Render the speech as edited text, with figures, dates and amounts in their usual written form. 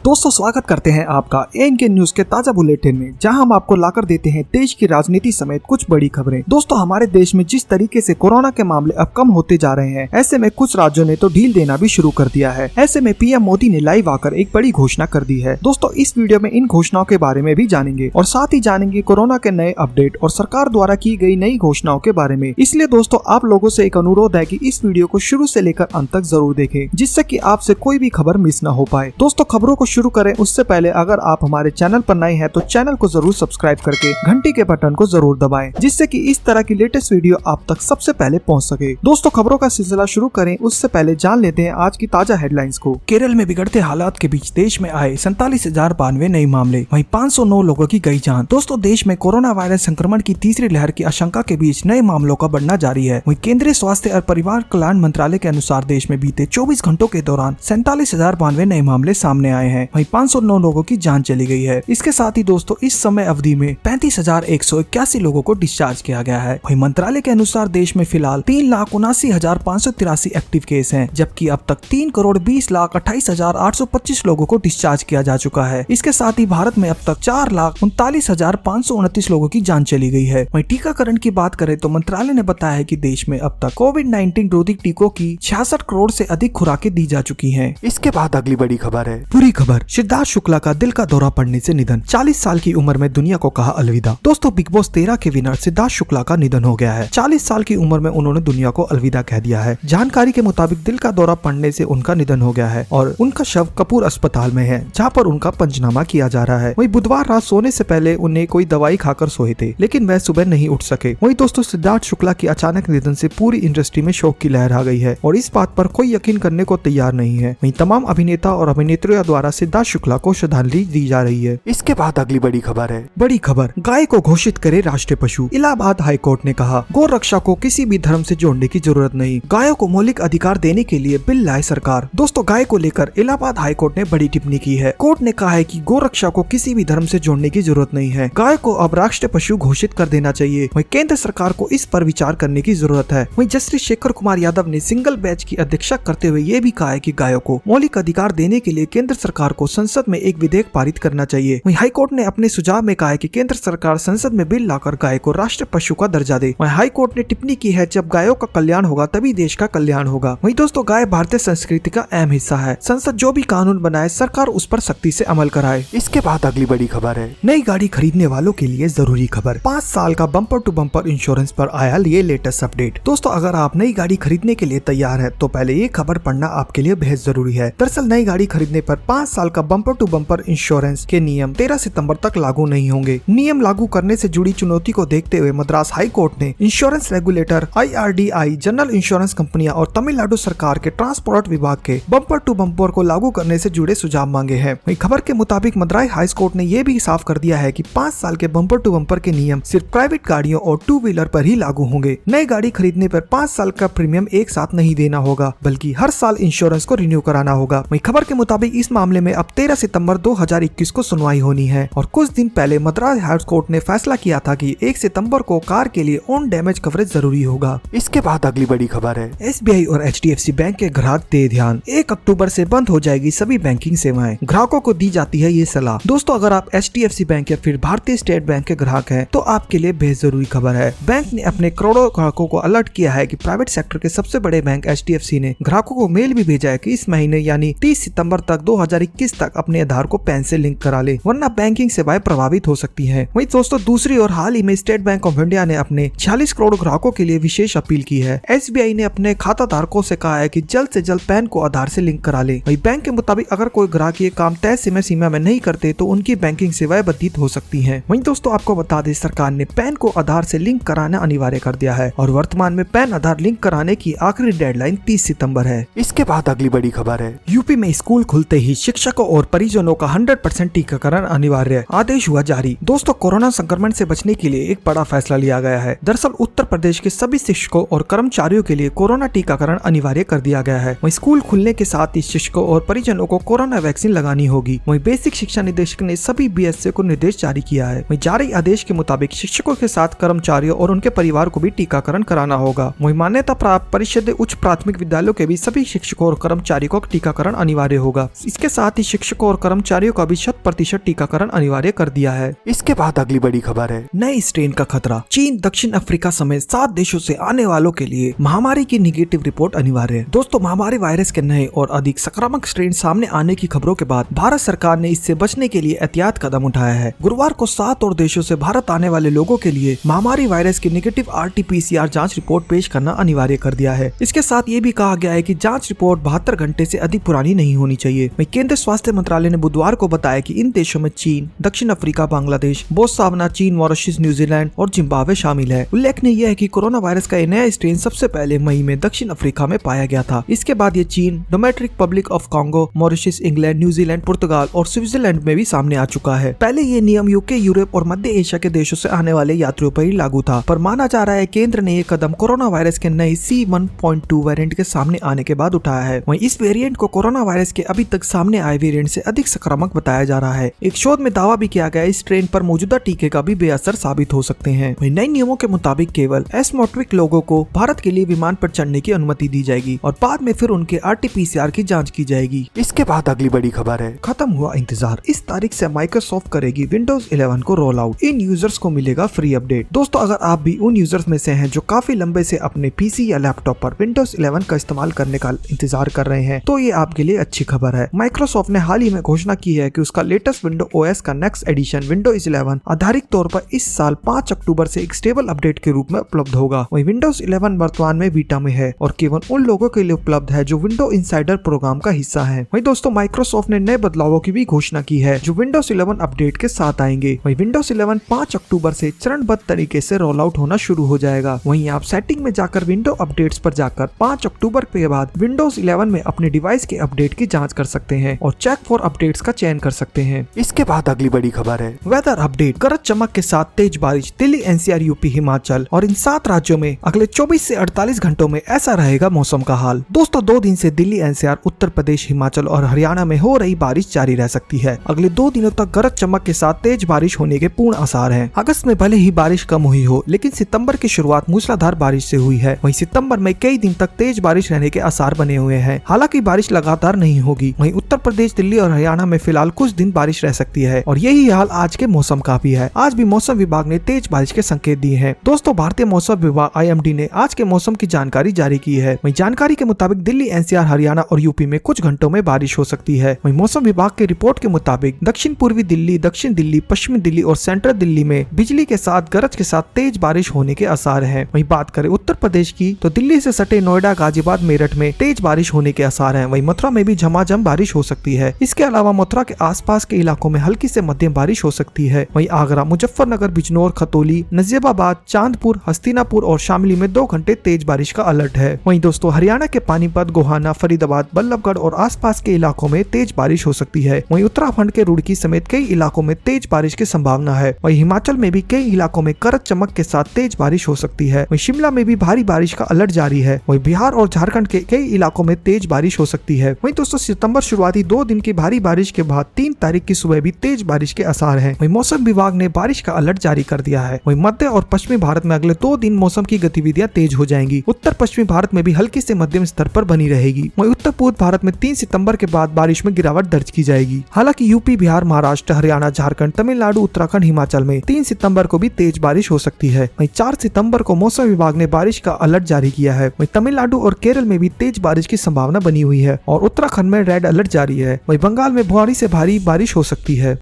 दोस्तों स्वागत करते हैं आपका एएनके न्यूज के ताजा बुलेटिन में, जहां हम आपको लाकर देते हैं देश की राजनीति समेत कुछ बड़ी खबरें। दोस्तों हमारे देश में जिस तरीके से कोरोना के मामले अब कम होते जा रहे हैं, ऐसे में कुछ राज्यों ने तो ढील देना भी शुरू कर दिया है। ऐसे में पीएम मोदी ने लाइव आकर एक बड़ी घोषणा कर दी है। दोस्तों इस वीडियो में इन घोषणाओं के बारे में भी जानेंगे और साथ ही जानेंगे कोरोना के नए अपडेट और सरकार द्वारा की गई नई घोषणाओं के बारे में। इसलिए दोस्तों आप लोगों से एक अनुरोध है कि इस वीडियो को शुरू से लेकर अंत तक जरूर देखें, जिससे कि आपसे कोई भी खबर मिस न हो पाए। दोस्तों खबरों को शुरू करें उससे पहले अगर आप हमारे चैनल पर नए हैं तो चैनल को जरूर सब्सक्राइब करके घंटी के बटन को जरूर दबाएं, जिससे कि इस तरह की लेटेस्ट वीडियो आप तक सबसे पहले पहुंच सके। दोस्तों खबरों का सिलसिला शुरू करें उससे पहले जान लेते हैं आज की ताजा हेडलाइंस को। केरल में बिगड़ते हालात के बीच देश में आए 47,092 नए मामले, वहीं 509 लोगों की गई जान। दोस्तों देश में कोरोना वायरस संक्रमण की तीसरी लहर की आशंका के बीच नए मामलों का बढ़ना जारी है। वहीं केंद्रीय स्वास्थ्य और परिवार कल्याण मंत्रालय के अनुसार देश में बीते 24 घंटों के दौरान 47,092 नए मामले सामने आए हैं, वहीं 509 लोगों की जान चली गई है। इसके साथ ही दोस्तों इस समय अवधि में 35,181 लोगों को डिस्चार्ज किया गया है। वहीं मंत्रालय के अनुसार देश में फिलहाल 3,79,583 एक्टिव केस हैं, जबकि अब तक 3,20,28,825 लोगों को डिस्चार्ज किया जा चुका है। इसके साथ ही भारत में अब तक 4,39,529 लोगों की जान चली गई है। वहीं टीकाकरण की बात करें तो मंत्रालय ने बताया है कि देश में अब तक कोविड-19 रोधी टीकों की 66 करोड़ से अधिक खुराकें दी जा चुकी हैं। इसके बाद अगली बड़ी खबर है, बुरी खबर, सिद्धार्थ शुक्ला का दिल का दौरा पड़ने से निधन। 40 साल की उम्र में दुनिया को कहा अलविदा। दोस्तों बिग बॉस 13 के विनर सिद्धार्थ शुक्ला का निधन हो गया है। 40 साल की उम्र में उन्होंने दुनिया को अलविदा कह दिया है। जानकारी के मुताबिक दिल का दौरा पड़ने से उनका निधन हो गया है और उनका शव कपूर अस्पताल में है, जहां पर उनका पंचनामा किया जा रहा है। वहीं बुधवार रात सोने से पहले उन्हें कोई दवाई खाकर सोए थे, लेकिन वह सुबह नहीं उठ सके। वहीं दोस्तों सिद्धार्थ शुक्ला की अचानक निधन से पूरी इंडस्ट्री में शोक की लहर आ गई है और इस बात पर कोई यकीन करने को तैयार नहीं है। वहीं तमाम अभिनेता और अभिनेत्रियों द्वारा सिद्धार्थ शुक्ला को श्रद्धांजलि दी जा रही है। इसके बाद अगली बड़ी खबर है, बड़ी खबर, गाय को घोषित करे राष्ट्रीय पशु। इलाहाबाद हाईकोर्ट ने कहा गौ रक्षा को किसी भी धर्म से जोड़ने की जरूरत नहीं, गायों को मौलिक अधिकार देने के लिए बिल लाए सरकार। दोस्तों गाय को लेकर इलाहाबाद हाईकोर्ट ने बड़ी टिप्पणी की है। कोर्ट ने कहा है कि गौ रक्षा को किसी भी धर्म से जोड़ने की जरूरत नहीं है, गाय को अब राष्ट्रीय पशु घोषित कर देना चाहिए। वहीं केंद्र सरकार को इस पर विचार करने की जरूरत है। वहीं जस्टिस शेखर कुमार यादव ने सिंगल बेंच की अध्यक्षता करते हुए ये भी कहा है कि गायों को मौलिक अधिकार देने के लिए केंद्र सरकार को संसद में एक विधेयक पारित करना चाहिए। वहीं हाईकोर्ट ने अपने सुझाव में कहा है कि केंद्र सरकार संसद में बिल लाकर गाय को राष्ट्रीय पशु का दर्जा दे। वहीं हाईकोर्ट ने टिप्पणी की है जब गायों का कल्याण होगा तभी देश का कल्याण होगा। वहीं दोस्तों गाय भारतीय संस्कृति का अहम हिस्सा है। संसद जो भी कानून बनाए सरकार उस पर सख्ती से अमल कराए। इसके बाद अगली बड़ी खबर है, नई गाड़ी खरीदने वालों के लिए जरूरी खबर। 5 साल का बम्पर टू बम्पर इंश्योरेंस पर आया ये लेटेस्ट अपडेट। दोस्तों अगर आप नई गाड़ी खरीदने के लिए तैयार है तो पहले ये खबर पढ़ना आपके लिए बेहद जरूरी है। दरअसल नई गाड़ी खरीदने पर 5 साल का बम्पर टू बम्पर इंश्योरेंस के नियम 13 सितंबर तक लागू नहीं होंगे। नियम लागू करने से जुड़ी चुनौती को देखते हुए मद्रास हाई कोर्ट ने insurance regulator IRDAI, general insurance कंपनियां और तमिलनाडु सरकार के ट्रांसपोर्ट विभाग के बम्पर टू बम्पर को लागू करने से जुड़े सुझाव मांगे हैं। वहीं खबर के मुताबिक मद्रास हाई कोर्ट ने यह भी साफ कर दिया है कि 5 साल के बम्पर टू बम्पर के नियम सिर्फ प्राइवेट गाड़ियों और 2 व्हीलर पर ही लागू होंगे। नई गाड़ी खरीदने पर 5 साल का प्रीमियम एक साथ नहीं देना होगा, बल्कि हर साल इंश्योरेंस को रिन्यू कराना होगा। वहीं खबर के मुताबिक इस मामले में अब 13 सितंबर 2021 को सुनवाई होनी है और कुछ दिन पहले मद्रास हाई कोर्ट ने फैसला किया था कि 1 सितंबर को कार के लिए ऑन डैमेज कवरेज जरूरी होगा। इसके बाद अगली बड़ी खबर है, SBI और HDFC बैंक के ग्राहक दे ध्यान, 1 अक्टूबर से बंद हो जाएगी सभी बैंकिंग सेवाएं, ग्राहकों को दी जाती है ये सलाह। दोस्तों अगर आप HDFC बैंक या फिर भारतीय स्टेट बैंक के ग्राहक हैं तो आपके लिए बेहद जरूरी खबर है। बैंक ने अपने करोड़ों ग्राहकों को अलर्ट किया है कि प्राइवेट सेक्टर के सबसे बड़े बैंक HDFC ने ग्राहकों को मेल भी भेजा है कि इस महीने यानी 30 सितंबर तक 2021 तक अपने आधार को पैन से लिंक करा ले, वरना बैंकिंग सेवाएं प्रभावित हो सकती हैं। वहीं दोस्तों दूसरी ओर हाल ही में स्टेट बैंक ऑफ इंडिया ने अपने 46 करोड़ ग्राहकों के लिए विशेष अपील की है। SBI ने अपने खाता धारकों से कहा है कि जल्द से जल्द पैन को आधार से लिंक करा ले। वहीं बैंक के मुताबिक अगर कोई ग्राहक ये काम तय समय सीमा में नहीं करते तो उनकी बैंकिंग सेवाएं बाधित हो सकती हैं। वहीं दोस्तों आपको बता दें सरकार ने पैन को आधार से लिंक कराना अनिवार्य कर दिया है और वर्तमान में पैन आधार लिंक कराने की आखिरी डेडलाइन 30 सितंबर है। इसके बाद अगली बड़ी खबर है, यूपी में स्कूल खुलते ही शिक्षकों और परिजनों का 100% टीकाकरण अनिवार्य, आदेश हुआ जारी। दोस्तों कोरोना संक्रमण से बचने के लिए एक बड़ा फैसला लिया गया है। दरअसल उत्तर प्रदेश के सभी शिक्षकों और कर्मचारियों के लिए कोरोना टीकाकरण अनिवार्य कर दिया गया है। वहीं स्कूल खुलने के साथ ही शिक्षकों और परिजनों को कोरोना वैक्सीन लगानी होगी। वहीं बेसिक शिक्षा निदेशक ने सभी BSc को निर्देश जारी किया है। वहीं जारी आदेश के मुताबिक शिक्षकों के साथ कर्मचारियों और उनके परिवार को भी टीकाकरण कराना होगा। वहीं मान्यता प्राप्त परिषद उच्च प्राथमिक विद्यालयों के भी सभी शिक्षकों और कर्मचारियों को टीकाकरण अनिवार्य होगा। इसके साथ साथ ही शिक्षकों और कर्मचारियों का भी 100% टीकाकरण अनिवार्य कर दिया है। इसके बाद अगली बड़ी खबर है, नए स्ट्रेन का खतरा। चीन, दक्षिण अफ्रीका समेत 7 देशों से आने वालों के लिए महामारी की निगेटिव रिपोर्ट अनिवार्य है। दोस्तों, महामारी वायरस के नए और अधिक संक्रामक स्ट्रेन सामने आने की खबरों के बाद भारत सरकार ने इससे बचने के लिए एहतियात कदम उठाया है। गुरुवार को 7 और देशों से भारत आने वाले लोगों के लिए महामारी वायरस की नेगेटिव RT-PCR जांच रिपोर्ट पेश करना अनिवार्य कर दिया है। इसके साथ ये भी कहा गया है कि जांच रिपोर्ट 72 घंटे से अधिक पुरानी नहीं होनी चाहिए। वहीं केंद्रीय स्वास्थ्य मंत्रालय ने बुधवार को बताया कि इन देशों में चीन, दक्षिण अफ्रीका, बांग्लादेश, बोत्सवाना, चीन, मॉरिशस, न्यूजीलैंड और जिम्बाब्वे शामिल है। उल्लेखनीय यह है कि कोरोना वायरस का नया स्ट्रेन सबसे पहले मई में दक्षिण अफ्रीका में पाया गया था। इसके बाद ये चीन, domestic republic of Congo, Mauritius, England, New Zealand, पुर्तगाल और स्विट्जरलैंड में भी सामने आ चुका है। पहले ये नियम यूके, यूरोप और मध्य एशिया के देशों से आने वाले यात्रियों पर ही लागू था, पर माना जा रहा है केंद्र ने ये कदम कोरोना वायरस के नए C.1.2 वेरिएंट के सामने आने के बाद उठाया है। वहीं इस वेरिएंट को कोरोना वायरस के अभी तक सामने आए वेरिएंट से अधिक संक्रामक बताया जा रहा है। एक शोध में दावा भी किया गया इस स्ट्रेन पर मौजूदा टीके का भी बेअसर साबित हो सकते हैं। वहीं नए नियमों के मुताबिक केवल एसिम्प्टोमेटिक लोगों को भारत के लिए विमान पर चढ़ने की अनुमति दी जाएगी और बाद में फिर उनके RT-PCR की जांच की जाएगी। इसके बाद अगली बड़ी खबर है, खत्म हुआ इंतजार। इस तारीख से माइक्रोसॉफ्ट करेगी Windows 11 को रोल आउट। इन यूजर्स को मिलेगा फ्री अपडेट। दोस्तों, अगर आप भी उन यूजर्स में से हैं जो काफी लंबे से अपने PC या लैपटॉप पर Windows 11 का इस्तेमाल करने का इंतजार कर रहे हैं, तो ये आपके लिए अच्छी खबर है। माइक्रोसॉफ्ट ने हाल ही में घोषणा की है कि उसका लेटेस्ट विंडो OS का नेक्स्ट एडिशन Windows 11 आधारिक तौर पर इस साल 5 अक्टूबर से एक स्टेबल अपडेट के रूप में उपलब्ध होगा। वहीं Windows 11 वर्तमान में बीटा में है और केवल उन लोगों के लिए उपलब्ध है जो विंडो इनसाइडर प्रोग्राम का हिस्सा है। वहीं दोस्तों, माइक्रोसॉफ्ट ने नए बदलावों की भी घोषणा की है जो Windows 11 अपडेट के साथ आएंगे। वहीं Windows 11 5 अक्टूबर से चरणबद्ध तरीके से रोल आउट होना शुरू हो जाएगा। वहीं आप सेटिंग में जाकर विंडो अपडेट्स पर जाकर 5 अक्टूबर के बाद Windows 11 में अपने डिवाइस के अपडेट की जांच कर सकते हैं और चेक फॉर अपडेट्स का चयन कर सकते हैं। इसके बाद अगली बड़ी खबर है, वेदर अपडेट। गरज चमक के साथ तेज बारिश दिल्ली, NCR, यूपी, हिमाचल और इन 7 राज्यों में अगले 24 से 48 घंटों में ऐसा रहेगा मौसम का हाल। दोस्तों, 2 दिन से दिल्ली, NCR, उत्तर प्रदेश, हिमाचल और हरियाणा में हो रही बारिश जारी रह सकती है। अगले 2 दिनों तक गरज चमक के साथ तेज बारिश होने के पूर्ण आसार हैं। अगस्त में भले ही बारिश कम हुई हो, लेकिन सितंबर की शुरुआत मूसलाधार बारिश से हुई है। वहीं सितंबर में कई दिन तक तेज बारिश रहने के आसार बने हुए हैं। हालांकि बारिश लगातार नहीं होगी। वहीं उत्तर प्रदेश, दिल्ली और हरियाणा में फिलहाल कुछ दिन बारिश रह सकती है और यही हाल आज के मौसम का भी है। आज भी मौसम विभाग ने तेज बारिश के संकेत दिए हैं। दोस्तों, भारतीय मौसम विभाग IMD ने आज के मौसम की जानकारी जारी की है। वहीं जानकारी के मुताबिक दिल्ली, NCR, हरियाणा और यूपी में कुछ घंटों में बारिश हो सकती है। वहीं मौसम विभाग की रिपोर्ट के मुताबिक दक्षिण पूर्वी दिल्ली, दक्षिण दिल्ली, पश्चिमी दिल्ली और सेंट्रल दिल्ली में बिजली के साथ गरज के साथ तेज बारिश होने के आसार हैं। वहीं बात करें उत्तर प्रदेश की, तो दिल्ली से सटे नोएडा, गाजियाबाद, मेरठ में तेज बारिश होने के आसार हैं। वहीं मथुरा में भी झमाझम बारिश हो सकती है। इसके अलावा मथुरा के आसपास के इलाकों में हल्की से मध्यम बारिश हो सकती है। वहीं आगरा, मुजफ्फरनगर, बिजनौर, खतौली, नजीबाबाद, चांदपुर, हस्तिनापुर और शामली में 2 घंटे तेज बारिश का अलर्ट है। वहीं दोस्तों, हरियाणा के पानीपत, गोहाना, फरीदाबाद, बल्लभगढ़ और आसपास के इलाकों में तेज बारिश हो सकती है। वहीं उत्तराखंड के रुड़की समेत कई इलाकों में तेज बारिश की संभावना है। वहीं हिमाचल में भी कई इलाकों में गरज चमक के साथ तेज बारिश हो सकती है। वहीं शिमला में भी भारी बारिश का अलर्ट जारी है। वहीं बिहार और झारखंड के कई इलाकों में तेज बारिश हो सकती है। वहीं दोस्तों, सितंबर शुरुआती 2 दिन की भारी बारिश के बाद 3 तारीख की सुबह भी तेज बारिश के आसार हैं। वहीं मौसम विभाग ने बारिश का अलर्ट जारी कर दिया है। वहीं मध्य और पश्चिमी भारत में अगले 2 दिन मौसम की गतिविधियां तेज हो जाएंगी। उत्तर पश्चिमी भारत में भी हल्की से मध्यम स्तर पर बनी रहेगी। वहीं उत्तर पूर्व भारत में 3 सितंबर के बाद बारिश में गिरावट दर्ज की जाएगी। हालांकि यूपी, बिहार, महाराष्ट्र, हरियाणा, झारखंड, तमिलनाडु, उत्तराखंड, हिमाचल में 3 सितंबर को भी तेज बारिश हो सकती है। वहीं 4 सितंबर को मौसम विभाग ने बारिश का अलर्ट जारी किया है। वहीं तमिलनाडु और केरल में भी तेज बारिश की संभावना बनी हुई है और उत्तराखंड में रेड अलर्ट जारी है। वहीं बंगाल में भारी से भारी बारिश हो सकती है।